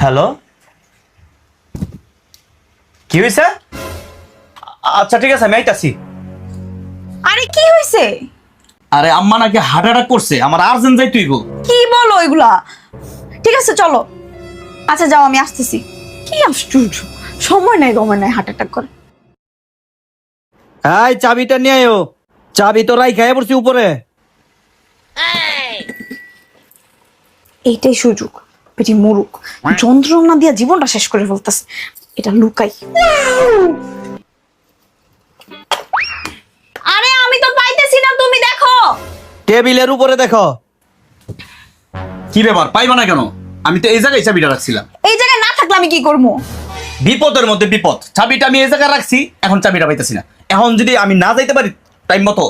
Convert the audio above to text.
Hello, কি হয়েছে? আচ্ছা ঠিক আছে, আমি আইতাছি। আরে কি হয়েছে? আরে আম্মা নাকি হার্ট অ্যাটাক করছে, আমার আর্জেন্ট যাই তুই গো। কি বলো এগুলা? ঠিক আছে চলো। আচ্ছা যাও, আমি আসতেছি। কি আশ্চর্য, সময় নাই গময় নাই হার্ট অ্যাটাক করে। এই চাবিটা নিয়ে আয়ো। চাবি তো রাই খাইয়ে পড়ছি উপরে। এইটাই সুযোগ, পেটি মুরুক যন্ত্রণা দিয়া জীবনটা শেষ করে ফেলতেছে। এটা লুকাই। আরে আমি তো পাইতেছি না, তুমি দেখো। টেবিলের উপরে দেখো। কি ব্যাপার, পাইবা না কেন? আমি তো এই জায়গায় চাবিটা রাখছিলাম। এই জায়গায় না থাকলে আমি কি করবো? বিপদের মধ্যে বিপদ, চাবিটা আমি এই জায়গায় রাখছি, এখন চাবিটা পাইতেছি না। এখন যদি আমি না যাইতে পারি টাইম মতো,